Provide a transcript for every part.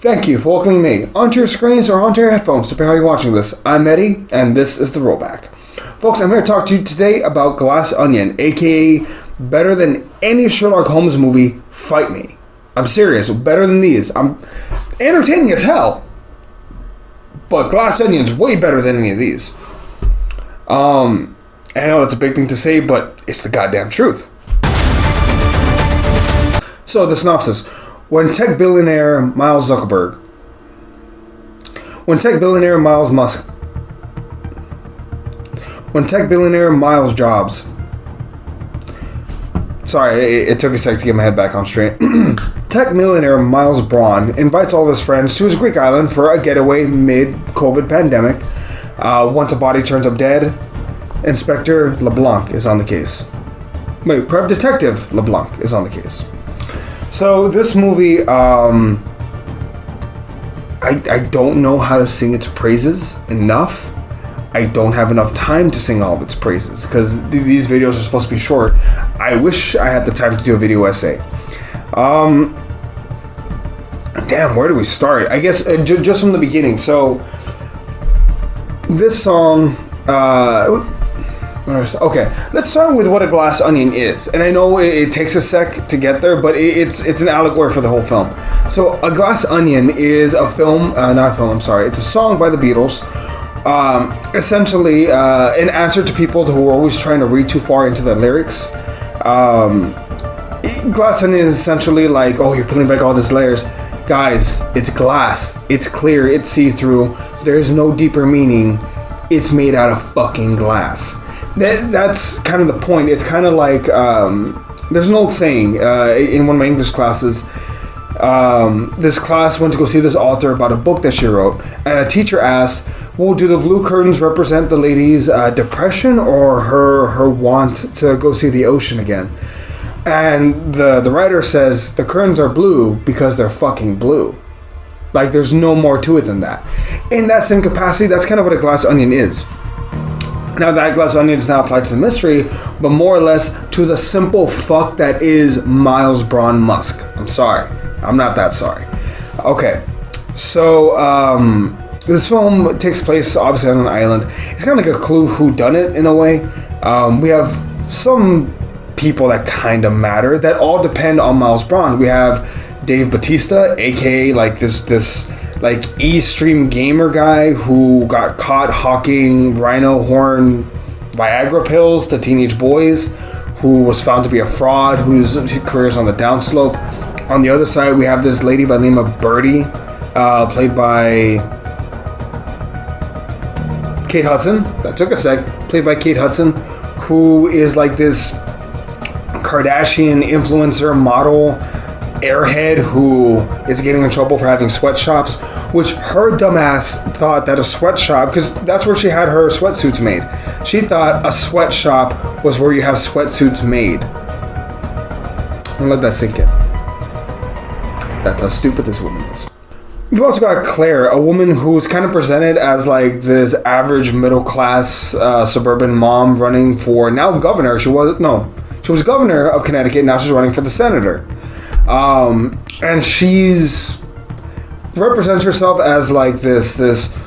Thank you for welcoming me onto your screens or onto your headphones, depending on how you're watching this. I'm Eddie, and this is The Rollback. Folks, I'm here to talk to you today about Glass Onion, aka better than any Sherlock Holmes movie, fight me. I'm serious, better than these. I'm entertaining as hell, but Glass Onion's way better than any of these. I know that's a big thing to say, but it's the goddamn truth. So, the synopsis. When tech billionaire Miles Jobs. Sorry, it took a sec to get my head back on straight. Tech millionaire Miles Braun invites all of his friends to his Greek island for a getaway mid-COVID pandemic. Once a body turns up dead, Inspector LeBlanc is on the case. Private Detective LeBlanc is on the case. So this movie, I don't know how to sing its praises enough. I don't have enough time to sing all of its praises because these videos are supposed to be short. I wish I had the time to do a video essay. Damn, where do we start? I guess just from the beginning. So this song, okay, let's start with what a glass onion is. And I know it takes a sec to get there, but it's an allegory for the whole film. So a glass onion is a film, it's a song by the Beatles. Essentially an answer to people who are always trying to read too far into the lyrics. Glass onion is essentially like, oh, you're peeling back all these layers. Guys, it's glass. It's clear. It's see-through. There's no deeper meaning. It's made out of fucking glass. That's kind of the point. It's kind of like, there's an old saying in one of my English classes. This class went to go see this author about a book that she wrote, and a teacher asked, well, do the blue curtains represent the lady's depression or her want to go see the ocean again? And the writer says the curtains are blue because they're fucking blue. Like, there's no more to it than that. In that same capacity, that's kind of what a glass onion is. Now, that glass onion is now applied to the mystery, but more or less to the simple fuck that is Miles Braun Musk. I'm sorry. I'm not that sorry. Okay. So, this film takes place, obviously, on an island. It's kind of like a Clue whodunit, in a way. We have some people that kind of matter that all depend on Miles Braun. We have Dave Bautista, aka like this like E-stream gamer guy who got caught hawking rhino horn Viagra pills to teenage boys, who was found to be a fraud, whose career is on the downslope. On the other side, we have this lady by the name of Birdie, played by Kate Hudson. That took a sec. Played by Kate Hudson, who is like this Kardashian influencer model airhead who is getting in trouble for having sweatshops, which her dumbass thought that a sweatshop, because that's where she had her sweatsuits made. She thought a sweatshop was where you have sweatsuits made. I'll let that sink in. That's how stupid this woman is. You've also got Claire, a woman who's kind of presented as like this average middle class suburban mom running for now governor. She was governor of Connecticut. Now she's running for the senator. And she's represents herself as like this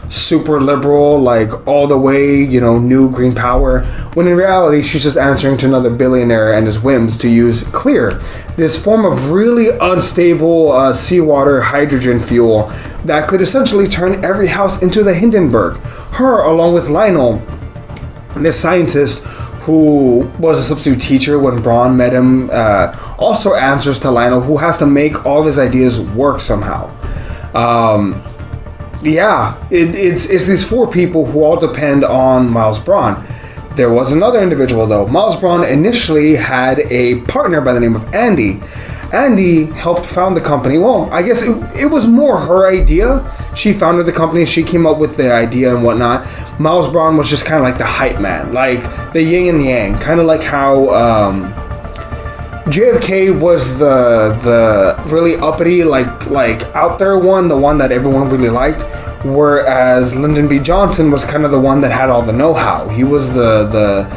super liberal, like all the way, new green power, when in reality she's just answering to another billionaire and his whims to use Clear, this form of really unstable seawater hydrogen fuel that could essentially turn every house into the Hindenburg. Her, along with Lionel, this scientist who was a substitute teacher when Braun met him, also answers to Lionel, who has to make all of his ideas work somehow. It's these four people who all depend on Miles Braun. There was another individual, though. Miles Braun initially had a partner by the name of Andy. Andy helped found the company. Well, I guess it was more her idea. She founded the company. She came up with the idea and whatnot. Miles Braun was just kind of like the hype man, like the yin and yang, kind of like how JFK was the really uppity, like out there one, the one that everyone really liked, whereas Lyndon B. Johnson was kind of the one that had all the know-how. He was the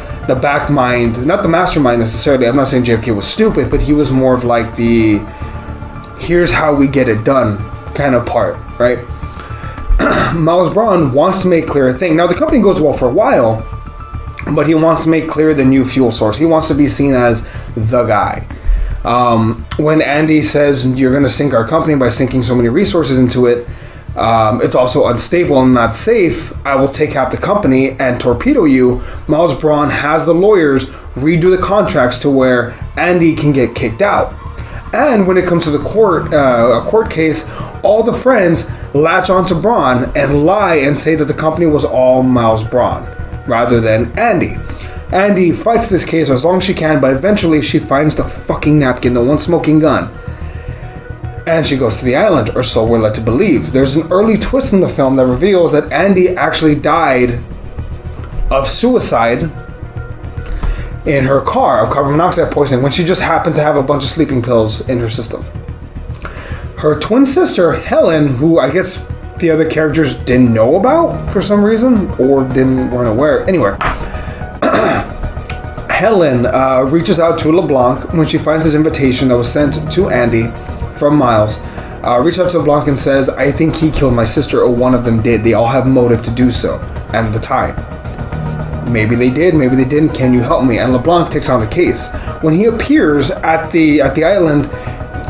back mind, not the mastermind necessarily. I'm not saying JFK was stupid, but he was more of like the here's how we get it done kind of part, right? Miles Braun wants to make clear a thing. Now, the company goes well for a while, but he wants to make clear the new fuel source. He wants to be seen as the guy. When Andy says, you're going to sink our company by sinking so many resources into it, it's also unstable and not safe, I will take half the company and torpedo you. Miles Braun has the lawyers redo the contracts to where Andy can get kicked out. And when it comes to the a court case, all the friends latch onto Braun and lie and say that the company was all Miles Braun rather than Andy. Andy fights this case as long as she can, but eventually she finds the fucking napkin, the one smoking gun. And she goes to the island, or so we're led to believe. There's an early twist in the film that reveals that Andy actually died of suicide in her car, of carbon monoxide poisoning, when she just happened to have a bunch of sleeping pills in her system. Her twin sister, Helen, who I guess the other characters didn't know about for some reason, or weren't aware. Anyway, Helen reaches out to LeBlanc when she finds this invitation that was sent to Andy from Miles. Reaches out to LeBlanc and says, I think he killed my sister, or one of them did. They all have motive to do so, and the time. Maybe they did, maybe they didn't. Can you help me? And LeBlanc takes on the case. When he appears at the island,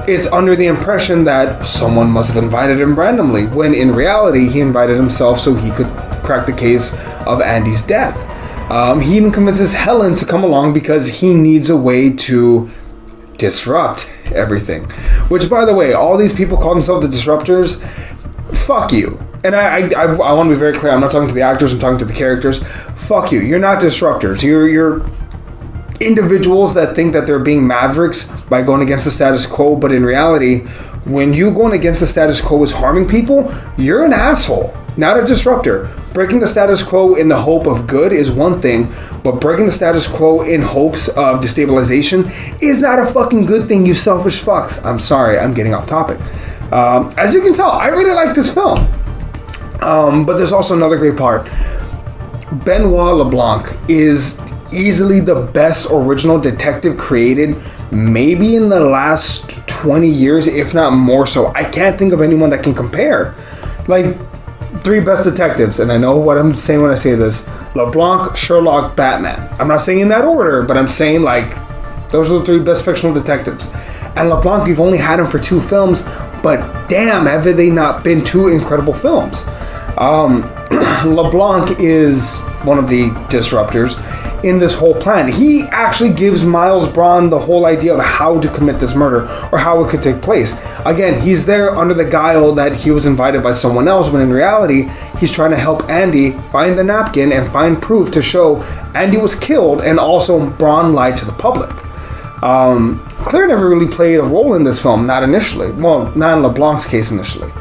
it's under the impression that someone must have invited him randomly, when in reality he invited himself so he could crack the case of Andy's death. He even convinces Helen to come along because he needs a way to disrupt everything. Which, by the way, all these people call themselves the disruptors. Fuck you. And I want to be very clear. I'm not talking to the actors. I'm talking to the characters. Fuck you. You're not disruptors. You're individuals that think that they're being mavericks by going against the status quo. But in reality, when you going against the status quo is harming people, you're an asshole, not a disruptor. Breaking the status quo in the hope of good is one thing, but breaking the status quo in hopes of destabilization is not a fucking good thing, you selfish fucks. I'm sorry, I'm getting off topic. As you can tell, I really like this film. But there's also another great part. Benoit LeBlanc is easily the best original detective created maybe in the last 20 years, if not more so. I can't think of anyone that can compare. Like, three best detectives, and I know what I'm saying when I say this: LeBlanc, Sherlock, Batman. I'm not saying in that order, but I'm saying, like, those are the three best fictional detectives. And LeBlanc, we've only had him for 2 films, but damn, have they not been 2 incredible films. LeBlanc is one of the disruptors in this whole plan. He actually gives Miles Braun the whole idea of how to commit this murder, or how it could take place. Again, he's there under the guile that he was invited by someone else, when in reality, he's trying to help Andy find the napkin and find proof to show Andy was killed, and also Braun lied to the public. Claire never really played a role in this film, not initially. Well, not in LeBlanc's case initially.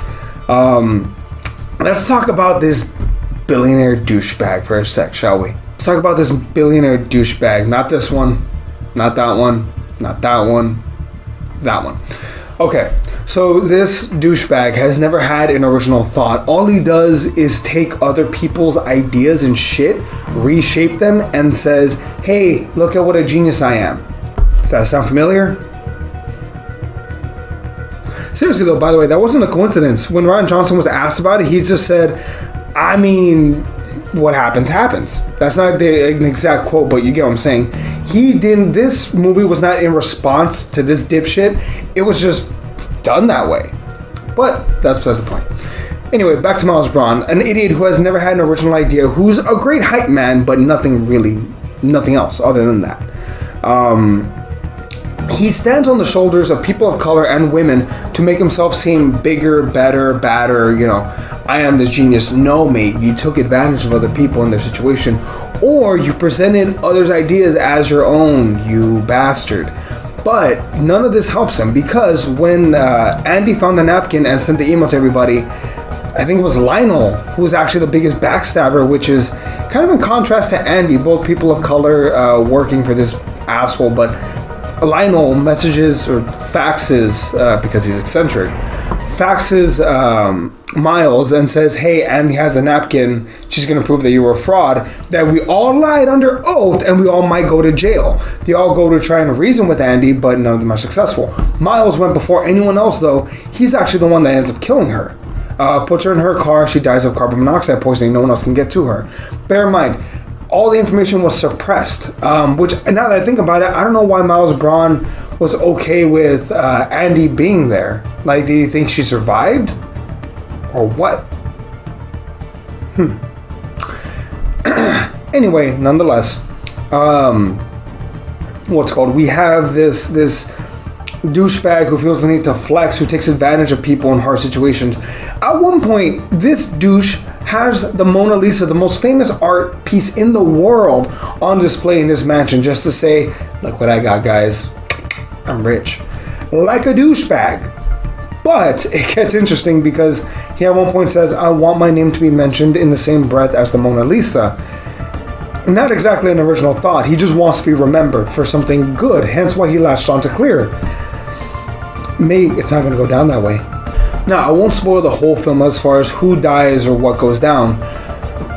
Let's talk about this billionaire douchebag for a sec, shall we? Let's talk about this billionaire douchebag. Not this one, not that one, not that one, that one. Okay, so this douchebag has never had an original thought. All he does is take other people's ideas and shit, reshape them, and says, hey, look at what a genius I am. Does that sound familiar? Seriously though, by the way, that wasn't a coincidence. When Rian Johnson was asked about it, he just said, I mean, what happens, happens. That's not an exact quote, but you get what I'm saying. This movie was not in response to this dipshit. It was just done that way. But that's besides the point. Anyway, back to Miles Braun, an idiot who has never had an original idea, who's a great hype man, but nothing else other than that. He stands on the shoulders of people of color and women to make himself seem bigger, better, badder, I am this genius. No, mate, you took advantage of other people in their situation, or you presented others' ideas as your own, you bastard. But none of this helps him, because when Andy found the napkin and sent the email to everybody, I think it was Lionel who was actually the biggest backstabber, which is kind of in contrast to Andy, both people of color working for this asshole, but Lionel messages or faxes, because he's eccentric, faxes Miles and says, hey, Andy has a napkin, she's going to prove that you were a fraud, that we all lied under oath and we all might go to jail. They all go to try and reason with Andy, but none of them are successful. Miles went before anyone else, though. He's actually the one that ends up killing her. Puts her in her car, she dies of carbon monoxide poisoning, no one else can get to her. Bear in mind, all the information was suppressed, which, now that I think about it, I don't know why Miles Braun was okay with Andy being there. Like, do you think she survived? Or what? Anyway, nonetheless, we have this douchebag who feels the need to flex, who takes advantage of people in hard situations. At one point, this douche has the Mona Lisa, the most famous art piece in the world, on display in his mansion, just to say, look what I got, guys. I'm rich. Like a douchebag. But it gets interesting because he at one point says, I want my name to be mentioned in the same breath as the Mona Lisa. Not exactly an original thought. He just wants to be remembered for something good, hence why he latched on to Clear. Maybe it's not going to go down that way. Now, I won't spoil the whole film as far as who dies or what goes down,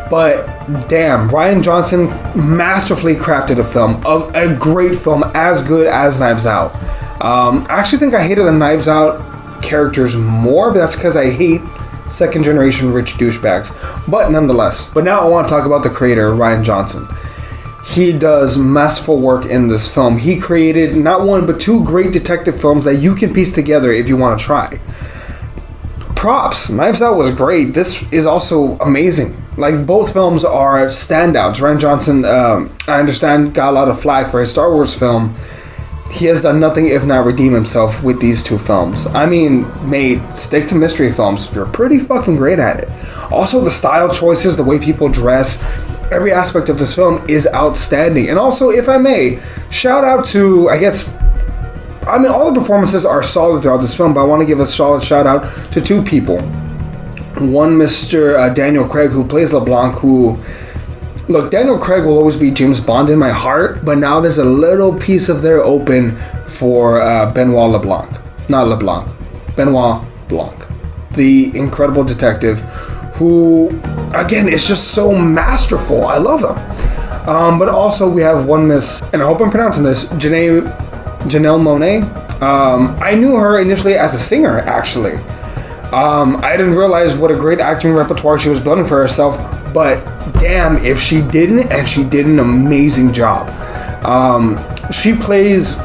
but damn, Rian Johnson masterfully crafted a film, a great film, as good as Knives Out. I actually think I hated the Knives Out characters more, but that's because I hate second generation rich douchebags. But nonetheless, but now I want to talk about the creator, Rian Johnson. He does masterful work in this film. He created not one but two great detective films that you can piece together if you want to try. Props. Knives Out was great. This is also amazing. Like, both films are standouts. Rian Johnson, I understand, got a lot of flack for his Star Wars film. He has done nothing if not redeem himself with these two films. I mean, mate, stick to mystery films. You're pretty fucking great at it. Also, the style choices, the way people dress, every aspect of this film is outstanding. And also, if I may, shout out to, all the performances are solid throughout this film, but I want to give a solid shout out to two people. One, Mr. Daniel Craig, who plays LeBlanc, who... Look, Daniel Craig will always be James Bond in my heart, but now there's a little piece of there open for Benoit Blanc. Benoit Blanc. The incredible detective who, again, is just so masterful. I love him. But also we have one Miss, and I hope I'm pronouncing this, Janelle Monáe. I knew her initially as a singer, actually. I didn't realize what a great acting repertoire she was building for herself, but damn if she didn't, and she did an amazing job. She plays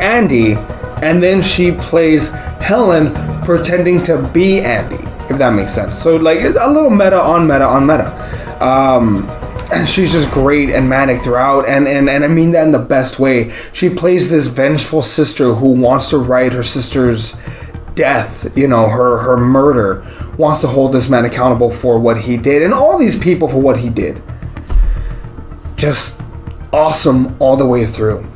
Andy, and then she plays Helen pretending to be Andy, if that makes sense. So, like, a little meta on meta. And she's just great and manic throughout, and I mean that in the best way. She plays this vengeful sister who wants to right her sister's death, her murder, wants to hold this man accountable for what he did, and all these people for what he did. Just awesome all the way through.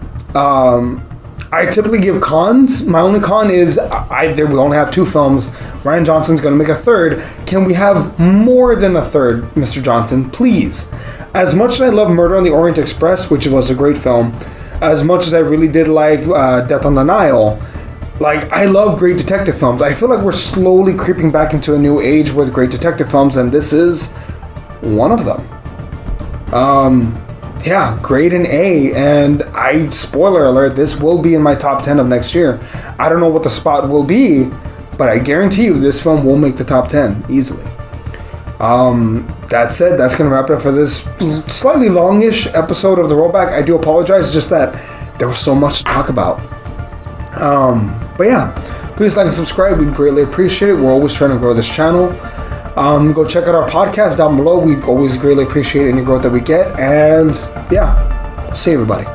I typically give cons. My only con is we only have two films. Rian Johnson's going to make a third. Can we have more than a third, Mr. Johnson? Please. As much as I love Murder on the Orient Express, which was a great film, as much as I really did like Death on the Nile, like, I love great detective films. I feel like we're slowly creeping back into a new age with great detective films, and this is one of them. Grade an A, and spoiler alert, this will be in my top 10 of next year. I don't know what the spot will be, but I guarantee you this film will make the top 10 easily. That said, that's going to wrap it up for this slightly longish episode of The Rollback. I do apologize, it's just that there was so much to talk about. But yeah, please like and subscribe. We'd greatly appreciate it. We're always trying to grow this channel. Go check out our podcast down below. We always greatly appreciate any growth that we get. And yeah, I'll see everybody.